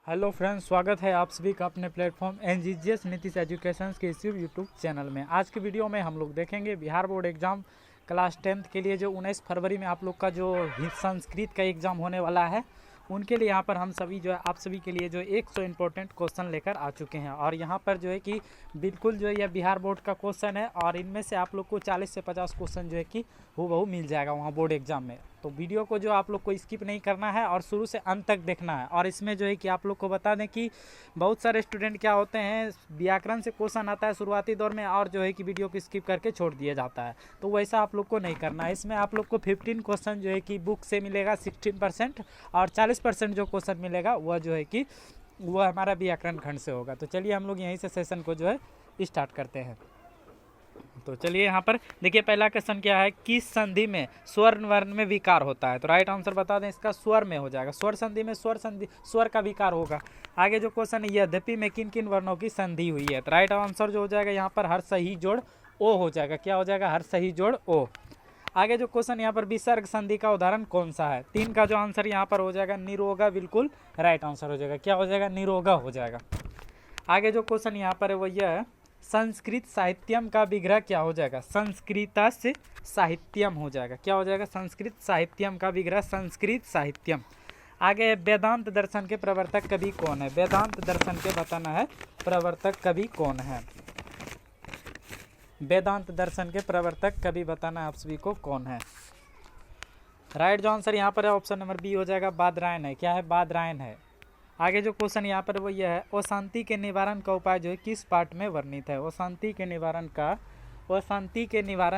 Hello friends, स्वागत है आप सभी का अपने प्लेटफॉर्म एनजीजीएस नीतीश एजुकेशन के इस यूट्यूब चैनल में। आज की वीडियो में हम लोग देखेंगे Bihar board exam class 10th के लिए जो 19 फरवरी में आप लोग का जो संस्कृत का एग्ज़ाम होने वाला है, उनके लिए यहाँ पर हम सभी जो है आप सभी के लिए जो 100 इंपॉर्टेंट क्वेश्चन लेकर आ चुके हैं। और यहाँ पर जो है कि बिल्कुल जो है यह बिहार बोर्ड का क्वेश्चन है और इनमें से आप लोग को 40 से 50 क्वेश्चन जो है कि हूबहू मिल जाएगा वहाँ बोर्ड एग्जाम में। तो वीडियो को जो आप लोग को स्किप नहीं करना है और शुरू से अंत तक देखना है। और इसमें जो है कि आप लोग को बता दें कि बहुत सारे स्टूडेंट क्या होते हैं, व्याकरण से क्वेश्चन आता है शुरुआती दौर में और जो है कि वीडियो को स्किप करके छोड़ दिया जाता है, तो वैसा आप लोग को नहीं करना है। इसमें आप लोग को 15 क्वेश्चन जो है कि बुक से मिलेगा 16% और 40% जो क्वेश्चन मिलेगा वह जो है कि वह हमारा व्याकरण खंड से होगा। तो चलिए हम लोग यहीं से सेशन को जो है स्टार्ट करते हैं। तो चलिए यहाँ पर देखिए, पहला क्वेश्चन क्या है, किस संधि में स्वर वर्ण में विकार होता है। तो राइट आंसर बता दें, इसका स्वर में हो जाएगा। स्वर संधि में स्वर का विकार होगा। आगे जो क्वेश्चन है, यद्यपि में किन किन वर्णों की संधि हुई है। तो राइट आंसर जो हो जाएगा यहाँ पर हर सही जोड़ ओ हो जाएगा। क्या हो जाएगा? हर सही जोड़ ओ। आगे जो क्वेश्चन यहाँ पर विसर्ग संधि का उदाहरण कौन सा है। 3 का जो आंसर यहाँ पर हो जाएगा निरोगा, बिल्कुल राइट आंसर हो जाएगा। क्या हो जाएगा? निरोगा हो जाएगा। आगे जो क्वेश्चन यहाँ पर है वो यह है, संस्कृत साहित्यम का विग्रह क्या हो जाएगा। संस्कृता से साहित्यम हो जाएगा। क्या हो जाएगा? संस्कृत साहित्यम का विग्रह संस्कृत साहित्यम। आगे वेदांत दर्शन के प्रवर्तक कवि कौन है। वेदांत दर्शन के बताना है प्रवर्तक कवि कौन है। वेदांत दर्शन के प्रवर्तक कवि बताना है आप सभी को कौन है। राइट जो आंसर यहाँ पर है ऑप्शन नंबर बी हो जाएगा, बादरायण है। क्या है? बादरायण है। आगे जो क्वेश्चन यहाँ पर वो यह है, अशांति के निवारण का उपाय जो है किस पाठ में वर्णित है। अशांति के निवारण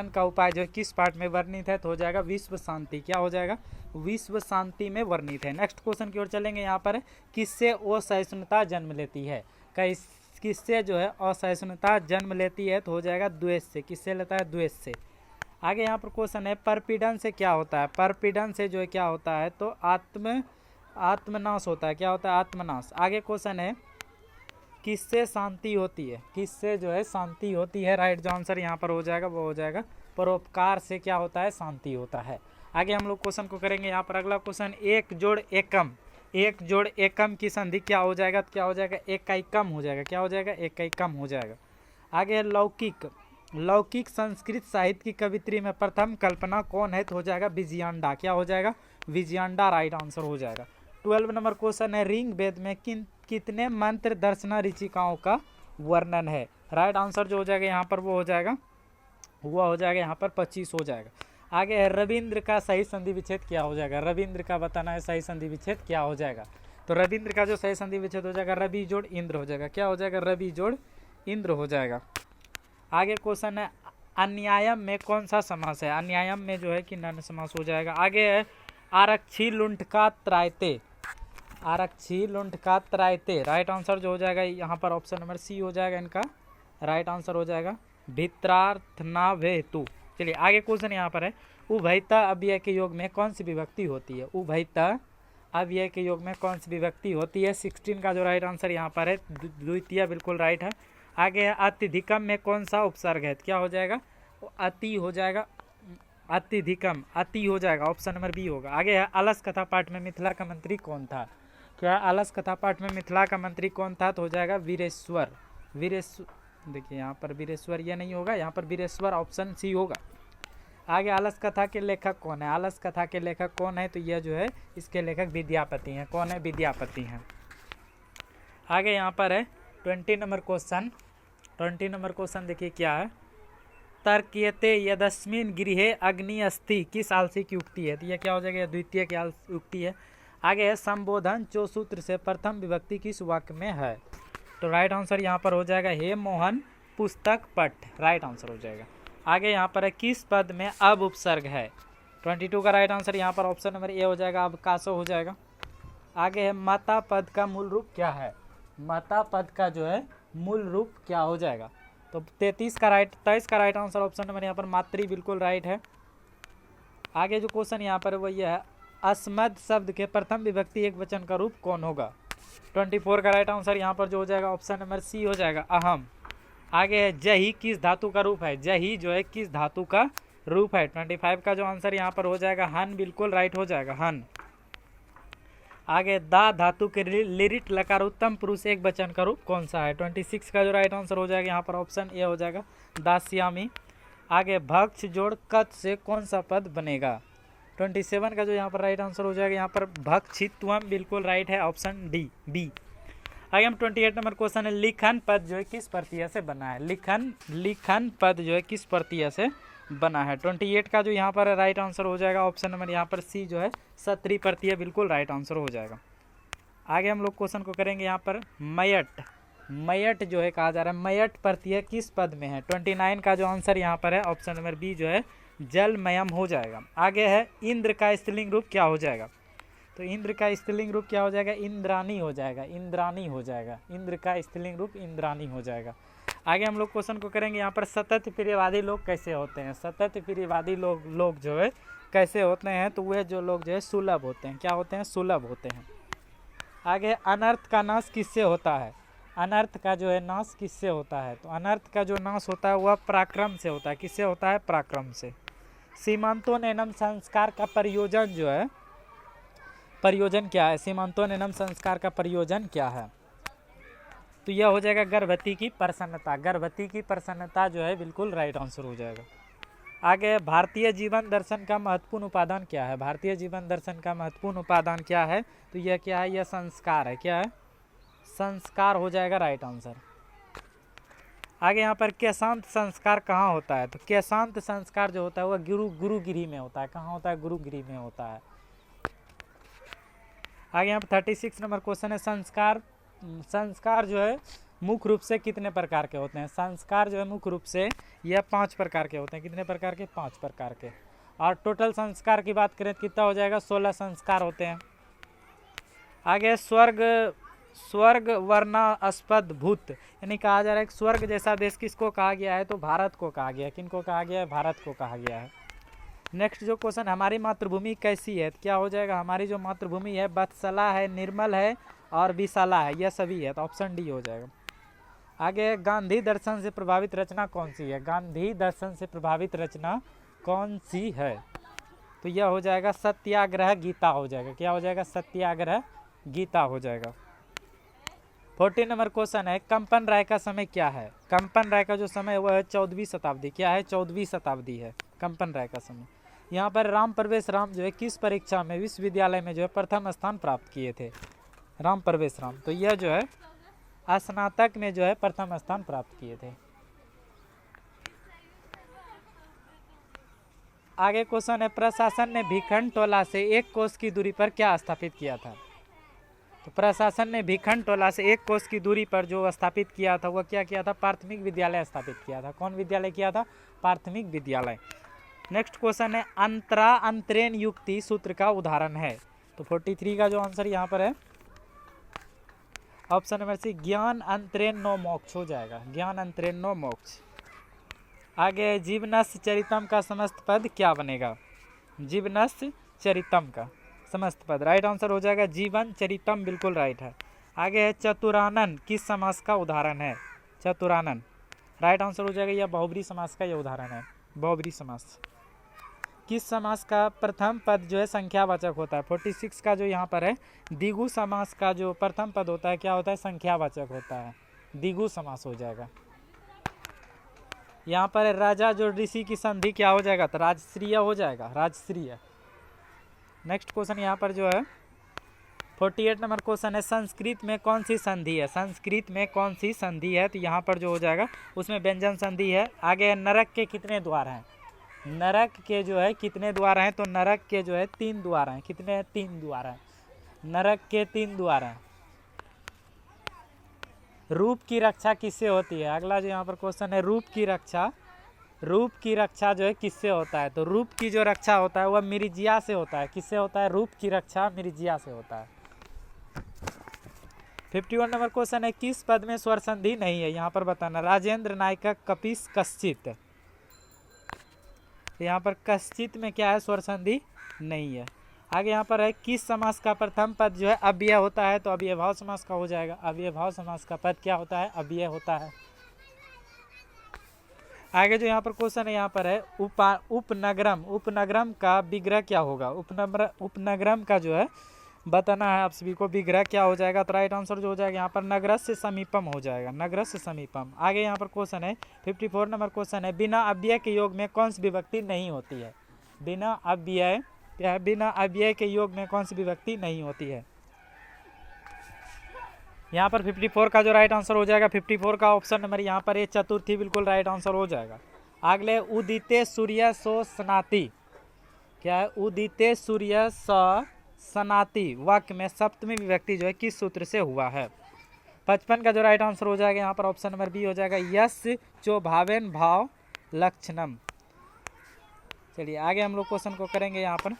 का उपाय जो है किस पाठ में वर्णित है। तो हो जाएगा विश्व शांति। क्या हो जाएगा? विश्व शांति में वर्णित है। नेक्स्ट क्वेश्चन की ओर चलेंगे। यहाँ पर किससे असहिष्णुता जन्म लेती है। किससे जो है असहिष्णुता जन्म लेती है। तो हो जाएगा द्वेष से। किससे लेता है? द्वेष से। आगे यहाँ पर क्वेश्चन है, परपीड़न से क्या होता है। परपीड़न से जो है क्या होता है, तो आत्मनाश होता है। क्या होता है? आत्मनाश। आगे क्वेश्चन है, किससे शांति होती है। किससे जो है शांति होती है। राइट जो आंसर यहाँ पर हो जाएगा वो हो जाएगा परोपकार से क्या होता है? शांति होता है। आगे हम लोग क्वेश्चन को करेंगे। यहाँ पर अगला क्वेश्चन, एक जोड़ एकम की संधि क्या हो जाएगा। तो क्या हो जाएगा? एकैकम हो जाएगा। क्या हो जाएगा? एकैकम हो जाएगा। आगे लौकिक संस्कृत साहित्य की कवित्री में प्रथम कल्पना कौन है। तो हो जाएगा विजयंडा। क्या हो जाएगा? विजयंडा राइट आंसर हो जाएगा। 12 नंबर क्वेश्चन है, ऋग वेद में कितने मंत्र दर्शना ऋचिकाओं का वर्णन है। राइट आंसर जो हो जाएगा यहाँ पर वो हो जाएगा यहाँ पर 25 हो जाएगा। आगे है, रविंद्र का सही संधि विच्छेद क्या हो जाएगा। रविंद्र का बताना है सही संधि विच्छेद क्या हो जाएगा। तो रविंद्र का जो सही संधि विच्छेद हो जाएगा रवि जोड़ इंद्र हो जाएगा। क्या हो जाएगा? रवि जोड़ इंद्र हो जाएगा। आगे क्वेश्चन है, अन्यायम में कौन सा समास है। अन्यायम में जो है कि नन समास हो जाएगा। आगे है, आरक्षी लुंठका त्रायते। राइट आंसर जो हो जाएगा यहाँ पर ऑप्शन नंबर सी हो जाएगा इनका। राइट आंसर हो जाएगा भित्रार्थनावेतु। चलिए आगे क्वेश्चन यहाँ पर है, उभयता अव्यय के योग में कौन सी विभक्ति होती है। उभयता अव्यय के योग में कौन सी विभक्ति होती है। 16 का जो राइट आंसर यहाँ पर है द्वितीय, बिल्कुल राइट है। आगे है, अत्यधिकम में कौन सा उपसर्ग है। क्या हो जाएगा? अति हो जाएगा। अत्यधिकम अति हो जाएगा, ऑप्शन नंबर बी होगा। आगे है, अलस कथा पाठ में मिथिला का मंत्री कौन था। क्या अलस कथा पाठ में मिथिला का मंत्री कौन था। तो हो जाएगा वीरेश्वर। देखिए यहाँ पर वीरेश्वर ये नहीं होगा, यहाँ पर वीरेश्वर ऑप्शन सी होगा। आगे आलस कथा के लेखक कौन है। आलस कथा के लेखक कौन है। तो यह जो है इसके लेखक विद्यापति हैं। कौन है? विद्यापति हैं। आगे यहाँ पर है 20 नंबर क्वेश्चन देखिए क्या है, तर्क्यते यदस्मिन् गृहे अग्नि अस्ति किस आलसी की उक्ति है। तो यह क्या हो जाएगा? द्वितीय की उक्ति है। आगे है, संबोधन चो सूत्र से प्रथम विभक्ति किस वाक्य में है। तो राइट आंसर यहाँ पर हो जाएगा, हे मोहन पुस्तक पठ। राइट आंसर हो जाएगा। आगे यहाँ पर है, किस पद में अब उपसर्ग है। 22 का राइट आंसर यहाँ पर ऑप्शन नंबर ए हो जाएगा, अब कासो हो जाएगा। आगे है, माता पद का मूल रूप क्या है। माता पद का जो है मूल रूप क्या हो जाएगा। तो 23 का राइट आंसर ऑप्शन नंबर यहाँ पर मातृ, बिल्कुल राइट है। आगे जो क्वेश्चन यहाँ पर वो यह है, अस्मद शब्द के प्रथम विभक्ति एक वचन का रूप कौन होगा। 24 का राइट आंसर यहाँ पर जो हो जाएगा ऑप्शन नंबर सी हो जाएगा, अहम। आगे है, जही किस धातु का रूप है। जही जो है किस धातु का रूप है। 25 का जो आंसर यहाँ पर हो जाएगा हन, बिल्कुल राइट हो जाएगा हन। आगे दा धातु के लिरिट लकार उत्तम पुरुष एक वचन का रूप कौन सा है? 26 का जो राइट आंसर हो जाएगा यहाँ पर ऑप्शन ए हो जाएगा दास्यामी। आगे भक्ष जोड़ कत से कौन सा पद बनेगा? 27 का जो यहाँ पर राइट आंसर हो जाएगा यहाँ पर भक्षित्वम बिल्कुल राइट है, ऑप्शन डी बी। आगे हम 28 नंबर क्वेश्चन है, लिखन पद जो है किस प्रत्यय से बना है? लिखन पद जो है किस प्रत्यय से बना है? 28 का जो यहाँ पर राइट आंसर हो जाएगा ऑप्शन नंबर यहाँ पर सी जो है सत्री प्रत्यय बिल्कुल राइट आंसर हो जाएगा। आगे हम लोग क्वेश्चन को करेंगे यहाँ पर मयट। मयट जो है कहा जा रहा है मयट प्रत्यय किस पद में है? 29 का जो आंसर यहाँ पर है ऑप्शन नंबर बी जो है जलमयम हो जाएगा। आगे है इंद्र का स्त्रीलिंग रूप क्या हो जाएगा? तो इंद्र का स्त्रीलिंग रूप क्या हो जाएगा? इंद्रानी हो जाएगा, इंद्रानी हो जाएगा। इंद्र का स्त्रीलिंग रूप इंद्रानी हो जाएगा। आगे हम लोग क्वेश्चन को करेंगे यहाँ पर सतत प्रियवादी लोग कैसे होते हैं? सतत प्रियवादी लोग जो है कैसे होते हैं? तो वह जो लोग जो है सुलभ होते हैं। क्या होते हैं? सुलभ होते हैं। आगे अनर्थ का नाश किससे होता है? अनर्थ का जो है नाश किससे होता है? तो अनर्थ का जो नाश होता है वह पराक्रम से होता है। किससे होता है? पराक्रम से। सीमांतोन्नयनम संस्कार का प्रयोजन जो है, प्रयोजन क्या है? सीमांतोन्नयनम संस्कार का प्रयोजन क्या है? तो यह हो जाएगा गर्भवती की प्रसन्नता। गर्भवती की प्रसन्नता जो है बिल्कुल राइट आंसर हो जाएगा। आगे भारतीय जीवन दर्शन का महत्वपूर्ण उपादान क्या है? भारतीय जीवन दर्शन का महत्वपूर्ण उपादान क्या है? तो यह क्या है? यह संस्कार है। क्या है? संस्कार हो जाएगा राइट आंसर। आगे यहाँ पर केशांत संस्कार कहाँ होता है? तो केशांत संस्कार जो होता है वह गुरुगिरी में होता है। कहाँ होता है? गुरुगिरी में होता है। आगे यहाँ पर 36 नंबर क्वेश्चन है, संस्कार जो है मुख्य रूप से कितने प्रकार के होते हैं? संस्कार जो है मुख्य रूप से यह 5 प्रकार के होते हैं। कितने प्रकार के? 5 प्रकार के। और टोटल संस्कार की बात करें तो कितना हो जाएगा? 16 संस्कार होते हैं। आगे स्वर्ग वर्णास्पद भूत, यानी कहा जा रहा है कि स्वर्ग जैसा देश किसको कहा गया है? तो भारत को कहा गया है। किनको कहा गया है? भारत को कहा गया है। नेक्स्ट जो क्वेश्चन, हमारी मातृभूमि कैसी है? तो क्या हो जाएगा? हमारी जो मातृभूमि है वत्सला है, निर्मल है और विशाला है, यह सभी है। तो ऑप्शन डी हो जाएगा। आगे गांधी दर्शन से प्रभावित रचना कौन सी है? गांधी दर्शन से प्रभावित रचना कौन सी है? तो यह हो जाएगा सत्याग्रह गीता हो जाएगा। क्या हो जाएगा? सत्याग्रह गीता हो जाएगा। 14 नंबर क्वेश्चन है, कंपन राय का समय क्या है? कंपन राय का जो समय है वह है 14वीं शताब्दी। क्या है? 14वीं शताब्दी है कंपन राय का समय। यहाँ पर राम प्रवेश राम जो है किस परीक्षा में विश्वविद्यालय में जो है प्रथम स्थान प्राप्त किए थे? राम प्रवेश राम, तो यह जो है स्नातक में जो है प्रथम स्थान प्राप्त किए थे। आगे क्वेश्चन है, प्रशासन ने भिखंड टोला से 1 कोस की दूरी पर क्या स्थापित किया था? तो प्रशासन ने भिखंड टोला से 1 कोस की दूरी पर जो स्थापित किया था वह क्या किया था? प्राथमिक विद्यालय स्थापित किया था। कौन विद्यालय किया था? प्राथमिक विद्यालय। नेक्स्ट क्वेश्चन है, अंतरा अंतरेण युक्ति सूत्र का उदाहरण है? तो 43 का जो आंसर यहाँ पर है ऑप्शन नंबर सी, ज्ञान अंतरेण नो मोक्ष हो जाएगा। ज्ञान अंतरेण नो मोक्ष। आगे जीवनस्य चरितम का समस्त पद क्या बनेगा? जीवनस्य चरितम का समस्त पद राइट आंसर हो जाएगा जीवन चरितम, बिल्कुल राइट है। आगे है चतुरानन किस समास का उदाहरण है? चतुरानन राइट आंसर हो जाएगा, यह बहुब्री समास का यह उदाहरण है। बहुब्री समास। किस समास का प्रथम पद जो है संख्यावाचक होता है? 46 का जो यहाँ पर है, द्विगु समास का जो प्रथम पद होता है क्या होता है? संख्यावाचक होता है, द्विगु समास हो जाएगा। यहाँ पर राजा जो ऋषि की संधि क्या हो जाएगा? तो राजश्रीय हो जाएगा, राजश्रीय। नेक्स्ट क्वेश्चन यहाँ पर जो है 48 नंबर क्वेश्चन है, संस्कृत में कौन सी संधि है? संस्कृत में कौन सी संधि है? तो यहाँ पर जो हो जाएगा उसमें व्यंजन संधि है। आगे नरक के कितने द्वार हैं? नरक के जो है कितने द्वार हैं? तो नरक के जो है 3 द्वार हैं। कितने हैं? 3 द्वार हैं। नरक के 3 द्वार हैं। रूप की रक्षा किससे होती है? अगला जो यहाँ पर क्वेश्चन है, रूप की रक्षा जो है किससे होता है? तो रूप की जो रक्षा होता है वह मिर्जिया से होता है। किससे होता है? रूप की रक्षा मिर्जिया से होता है। 51 नंबर क्वेश्चन है, किस पद में स्वर संधि नहीं है? यहाँ पर बताना। राजेंद्र नायक कपिस कश्चित, यहाँ पर कश्चित में क्या है? स्वर संधि नहीं है। आगे यहाँ पर है, किस समास का प्रथम पद जो है अव्यय होता है? तो अव्ययभाव समास का हो जाएगा। अव्ययभाव समास का पद क्या होता है? अव्यय होता है। आगे जो यहाँ पर क्वेश्चन है यहाँ पर है, उपनगरम का विग्रह क्या होगा? उपनगरम का जो है बताना है आप सभी को। विग्रह क्या हो जाएगा, तो राइट आंसर जो हो जाएगा यहाँ पर नगरस्य समीपम हो जाएगा, नगरस्य समीपम। आगे यहाँ पर क्वेश्चन है 54 नंबर क्वेश्चन है, बिना अव्यय के योग में कौन सी विभक्ति नहीं होती है। बिना अव्यय, क्या है, बिना अव्यय के योग में कौन सी विभक्ति नहीं होती है। यहाँ पर 54 का जो राइट आंसर हो जाएगा, 54 का ऑप्शन नंबर यहाँ पर ए चतुर्थी बिल्कुल राइट आंसर हो जाएगा। अगले उदिते सूर्य सो सनाति, क्या है, उदिते सूर्य स सनाति वाक्य में सप्तमी विभक्ति जो है किस सूत्र से हुआ है। 55 का जो राइट आंसर हो जाएगा यहाँ पर ऑप्शन नंबर बी हो जाएगा, यस चो भावेन भाव लक्षणम। चलिए आगे हम लोग क्वेश्चन को करेंगे। यहाँ पर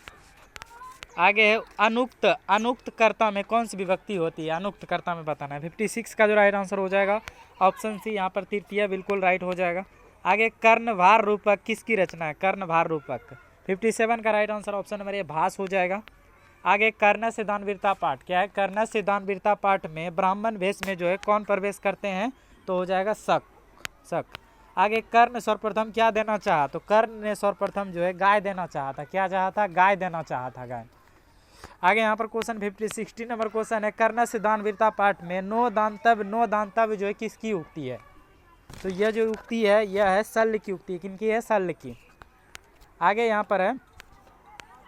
आगे है अनुक्त, अनुक्त कर्ता में कौन सी विभक्ति होती है, अनुक्त कर्ता में बताना है। 56 का जो राइट आंसर हो जाएगा ऑप्शन सी यहाँ पर तृतीय बिल्कुल राइट हो जाएगा। आगे कर्णभार रूपक किसकी रचना है, कर्णभार रूपक। 57 का right answer option number A Bhasa हो जाएगा। आगे कर्ण से दानवीरता पाठ, क्या है, कर्ण से दानवीरता पाठ में ब्राह्मण वेश में जो है कौन प्रवेश करते हैं, तो हो जाएगा शक, शक। आगे कर्ण सर्वप्रथम क्या देना चाहा, तो कर्ण ने सर्वप्रथम जो है गाय देना चाहा था, क्या चाहा था, गाय देना चाहा था, गाय। आगे यहाँ पर क्वेश्चन 60 नंबर क्वेश्चन है, कर्ण से दानवीरता पाठ में नो दानतव्य जो है किसकी उक्ति है, तो यह जो उक्ति है यह है शल्य की उक्ति। किनकी है, शल्य की। आगे यहाँ पर है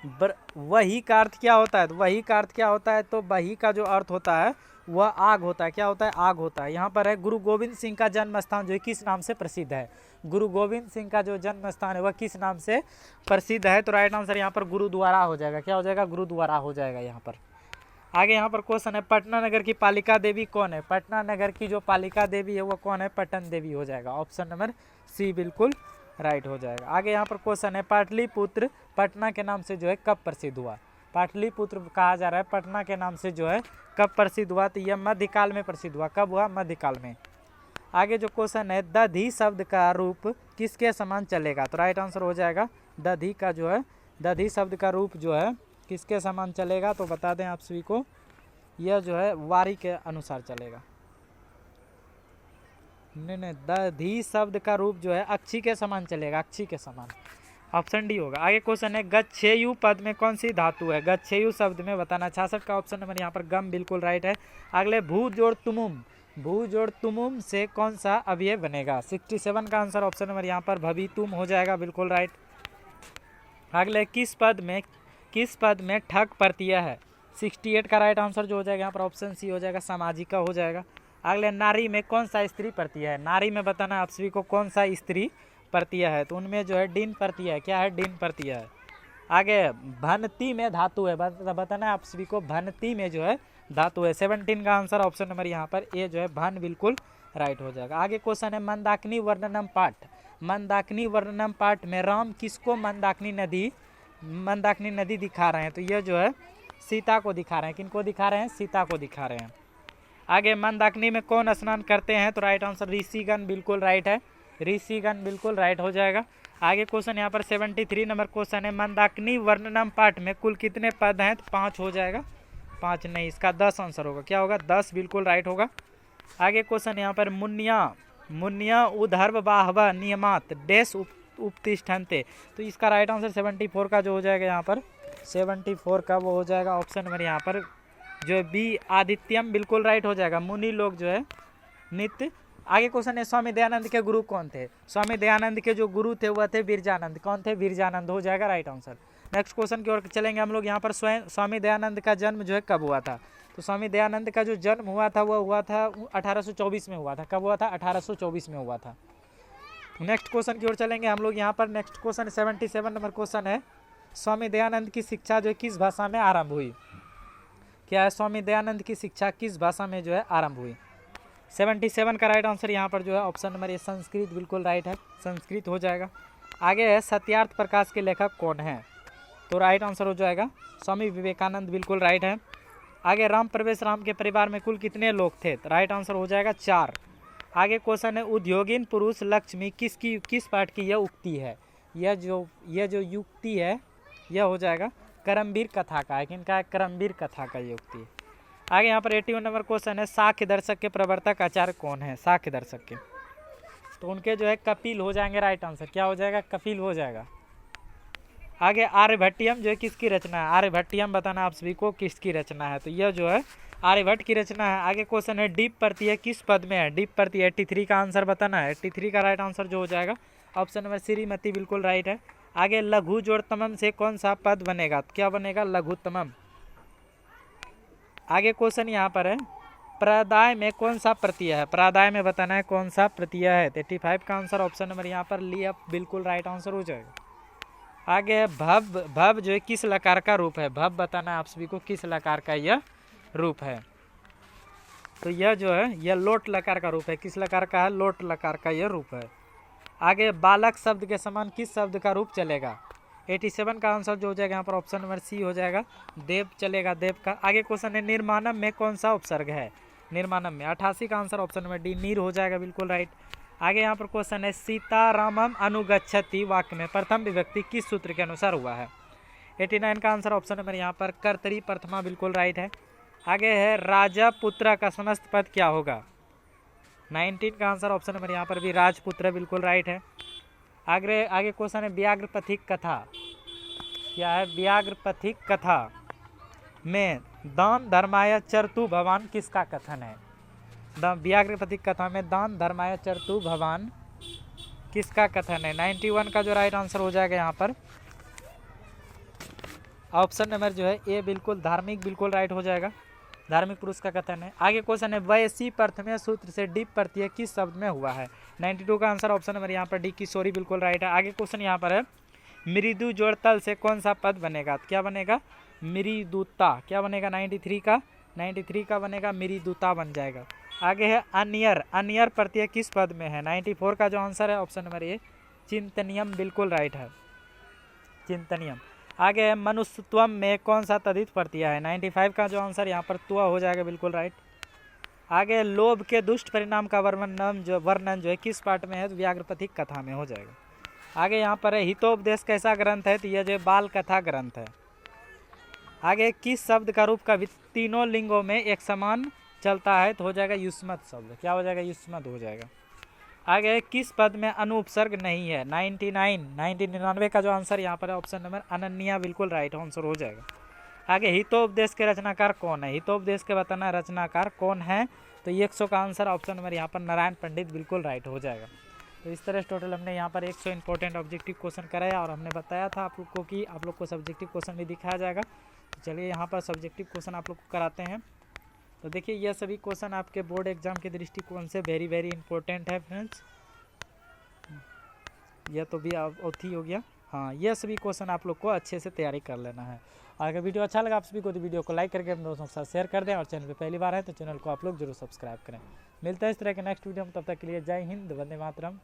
वही का अर्थ क्या होता है, तो वही का अर्थ क्या होता है, तो वही का जो अर्थ होता है वह आग होता है, क्या होता है, आग होता है। यहाँ पर है गुरु गोविंद सिंह का जन्म स्थान जो है किस नाम से प्रसिद्ध है, गुरु गोविंद सिंह का जो जन्म स्थान है वह किस नाम से प्रसिद्ध है, तो राइट आंसर यहाँ पर गुरुद्वारा हो जाएगा, क्या हो जाएगा, गुरुद्वारा हो जाएगा यहाँ पर। आगे यहाँ पर क्वेश्चन है पटना नगर की पालिका देवी कौन है, पटना नगर की जो पालिका देवी है वो कौन है, पटन देवी हो जाएगा, ऑप्शन नंबर सी बिल्कुल राइट हो जाएगा। आगे यहाँ पर क्वेश्चन है पाटलिपुत्र पटना के नाम से जो है कब प्रसिद्ध हुआ, पाटलिपुत्र कहा जा रहा है पटना के नाम से जो है कब प्रसिद्ध हुआ, तो यह मध्यकाल में प्रसिद्ध हुआ, कब हुआ, मध्यकाल में। आगे जो क्वेश्चन है दधी शब्द का रूप किसके समान चलेगा, तो राइट आंसर हो जाएगा दधी का जो है, दधी शब्द का रूप जो है किसके समान चलेगा, तो बता दें आप सभी को यह जो है वारी के अनुसार चलेगा। नहीं, दधी शब्द का रूप जो है अक्षी के समान चलेगा, अक्षी के समान, ऑप्शन डी होगा। आगे क्वेश्चन है गच्छेयु पद में कौन सी धातु है, गच्छेयु शब्द में बताना। 66 का ऑप्शन नंबर यहाँ पर गम बिल्कुल राइट है। अगले भू जोड़ तुमुम, भू जोड़ तुमुम से कौन सा अवयव बनेगा, 67 का आंसर ऑप्शन नंबर यहाँ पर भवितुम हो जाएगा, बिल्कुल राइट। अगले किस पद में ठक प्रत्यय है, 68 का राइट आंसर जो हो जाएगा यहाँ पर ऑप्शन सी हो जाएगा, सामाजिका हो जाएगा। अगले नारी में कौन सा स्त्री प्रत्यय है, नारी में बताना है आप सभी को कौन सा स्त्री प्रत्यय है, तो उनमें जो है डिन प्रत्यय है, क्या है, डिन प्रत्यय है। आगे भनती में धातु है, बताना है आप सभी को भनती में जो है धातु है, 17 का आंसर ऑप्शन नंबर यहाँ पर ए जो है भन बिल्कुल राइट हो जाएगा। आगे क्वेश्चन है मंदाकिनी वर्णनम पाठ, मंदाकिनी वर्णनम पाठ में राम किसको मंदाकिनी नदी दिखा रहे हैं, तो यह जो है सीता को दिखा रहे हैं, किनको दिखा रहे हैं, सीता को दिखा रहे हैं। आगे मंदाकिनी में कौन स्नान करते हैं, तो राइट आंसर ऋषिगण बिल्कुल राइट है, ऋषिगण बिल्कुल राइट हो जाएगा। आगे क्वेश्चन यहाँ पर 73 नंबर क्वेश्चन है मंदाकिनी वर्णनम पाठ में कुल कितने पद हैं, तो 5 हो जाएगा, 5 नहीं, इसका 10 आंसर होगा, क्या होगा, 10 बिल्कुल राइट होगा। आगे क्वेश्चन यहाँ पर मुन्या उधर्व बाहव नियमात डैश उपतिष्ठन्ते, तो इसका राइट आंसर 74 का जो हो जाएगा यहाँ पर 74 का वो हो जाएगा ऑप्शन नंबर यहाँ पर जो बी आदित्यम बिल्कुल राइट हो जाएगा, मुनि लोग जो है नित्य। आगे क्वेश्चन है स्वामी दयानंद के गुरु कौन थे, स्वामी दयानंद के जो गुरु थे वह थे बिरजानंद, कौन थे, बिरजानंद हो जाएगा राइट आंसर। नेक्स्ट क्वेश्चन की ओर चलेंगे हम लोग। यहाँ पर स्वामी दयानंद का जन्म जो है कब हुआ था, तो स्वामी दयानंद का जो जन्म हुआ था वह हुआ था 1824 में हुआ था, कब हुआ था, 1824 में हुआ था। नेक्स्ट क्वेश्चन की ओर चलेंगे हम लोग। यहाँ पर नेक्स्ट क्वेश्चन 77 नंबर क्वेश्चन है स्वामी दयानंद की शिक्षा जो है किस भाषा में आरंभ हुई, क्या है, स्वामी दयानंद की शिक्षा किस भाषा में जो है आरंभ हुई। 77 का राइट आंसर यहाँ पर जो है ऑप्शन नंबर ए संस्कृत बिल्कुल राइट है, संस्कृत हो जाएगा। आगे है सत्यार्थ प्रकाश के लेखक कौन है, तो राइट आंसर हो जाएगा स्वामी विवेकानंद बिल्कुल राइट है। आगे राम प्रवेश राम के परिवार में कुल कितने लोग थे, तो राइट आंसर हो जाएगा 4। आगे क्वेश्चन है उद्योगिन पुरुष लक्ष्मी किस पाठ की यह उक्ति है, यह जो युक्ति है यह हो जाएगा करमवीर कथा का है, किनका है, करमवीर कथा का ये उक्ति है। आगे यहाँ पर 81 नंबर क्वेश्चन है साख्य दर्शक के प्रवर्तक आचार्य कौन है, साख्य दर्शक के, तो उनके जो है कपिल हो जाएंगे राइट आंसर, क्या हो जाएगा, कपिल हो जाएगा। आगे आर्यभट्टियम जो है किसकी रचना है, आर्यभट्टियम बताना आप सभी को किसकी रचना है, तो यह जो है आर्यभट्ट की रचना है। आगे क्वेश्चन है डीप प्रत्यय किस पद में है, डीप प्रत्यय 83 का आंसर बताना है। 83 का राइट आंसर जो हो जाएगा ऑप्शन नंबर श्रीमती बिल्कुल राइट है। आगे लघु जोड़ तमम से कौन सा पद बनेगा, तो क्या बनेगा लघुतमम। आगे क्वेश्चन यहाँ पर है प्रादाय में कौन सा प्रत्यय है, प्रादाय में बताना है कौन सा प्रत्यय है। 85 का आंसर ऑप्शन नंबर यहाँ पर लिया बिल्कुल राइट आंसर हो जाएगा। आगे भव, भव जो है किस लकार का रूप है, भव बताना है आप सभी को किस लकार का यह रूप है, तो यह जो है यह लोट लकार का रूप है। किस लकार का है, लोट लकार का यह रूप है। आगे बालक शब्द के समान किस शब्द का रूप चलेगा, 87 का आंसर जो हो जाएगा यहाँ पर ऑप्शन नंबर सी हो जाएगा, देव चलेगा, देव का। आगे क्वेश्चन है निर्माणम में कौन सा उपसर्ग है, निर्माणम में 88 का आंसर ऑप्शन नंबर डी नीर हो जाएगा बिल्कुल राइट। आगे यहाँ पर क्वेश्चन है सीतारामम अनुगच्छति वाक्य में प्रथम विभक्ति किस सूत्र के अनुसार हुआ है, 89 का आंसर ऑप्शन नंबर यहाँ पर कर्तरी प्रथमा बिल्कुल राइट है। आगे है राजा पुत्र का समस्त पद क्या होगा, 19 का आंसर ऑप्शन नंबर यहाँ पर भी राजपुत्र बिल्कुल राइट है। आगे क्वेश्चन है व्याघ्रपथिक कथा क्या है, व्याघ्रपथिक कथा में दान धर्माय चरतु भवान किसका कथन है, व्याघ्रपथिक कथा में दान धर्माय चरतु भवान किसका कथन है। 91 का जो राइट आंसर हो जाएगा यहाँ पर ऑप्शन नंबर जो है ए बिल्कुल धार्मिक बिल्कुल राइट हो जाएगा, धार्मिक पुरुष का कथन है। आगे क्वेश्चन है वैसी प्रथम सूत्र से डीप प्रत्यय किस शब्द में हुआ है, 92 का आंसर ऑप्शन नंबर यहाँ पर डी किशोरी बिल्कुल राइट है। आगे क्वेश्चन यहाँ पर है मृदु जोड़ तल से कौन सा पद बनेगा, तो क्या बनेगा मृदुता, क्या बनेगा 93 का बनेगा मृदुता बन जाएगा। आगे है अनियर, अनियर प्रत्यय किस पद में है, 94 का जो आंसर है ऑप्शन नंबर ए चिंतनियम बिल्कुल राइट है, चिंतनियम। आगे है मनुष्यत्वम में कौन सा तद्धित प्रत्यय है, 95 का जो आंसर यहाँ पर तुआ हो जाएगा बिल्कुल राइट। आगे लोभ के दुष्ट परिणाम का वर्णन जो है किस पाठ में है, तो व्याघ्रपथिक कथा में हो जाएगा। आगे यहाँ पर है हितोपदेश कैसा ग्रंथ है, तो यह जो बाल कथा ग्रंथ है। आगे किस शब्द का रूप का तीनों लिंगों में एक समान चलता है, तो हो जाएगा युष्मत शब्द, क्या हो जाएगा युष्मत हो जाएगा। आगे किस पद में अनुपसर्ग नहीं है, 99 का जो आंसर यहाँ पर है ऑप्शन नंबर अनन्या बिल्कुल राइट आंसर हो जाएगा। आगे हितोपदेश के रचनाकार कौन है, हितोपदेश के बताना रचनाकार कौन है, तो 100 का आंसर ऑप्शन नंबर यहाँ पर नारायण पंडित बिल्कुल राइट हो जाएगा। तो इस तरह से टोटल हमने यहाँ पर 100 इंपॉर्टेंट ऑब्जेक्टिव क्वेश्चन कराया और हमने बताया था आप लोग को कि आप लोग को सब्जेक्टिव क्वेश्चन भी दिखाया जाएगा। तो चलिए यहाँ पर सब्जेक्टिव क्वेश्चन आप लोग को कराते हैं। तो देखिए यह सभी क्वेश्चन आपके बोर्ड एग्जाम के दृष्टिकोण से वेरी इंपॉर्टेंट है फ्रेंड्स, यह तो भी औथी हो गया। हाँ, यह सभी क्वेश्चन आप लोग को अच्छे से तैयारी कर लेना है। अगर वीडियो अच्छा लगा आप सभी को तो वीडियो को लाइक करके अपने दोस्तों के साथ शेयर कर दें और चैनल पे पहली बार है तो चैनल को आप लोग जरूर सब्सक्राइब करें। मिलते हैं इस तरह के नेक्स्ट वीडियो में, तब तक के लिए जय हिंद, वंदे मातरम।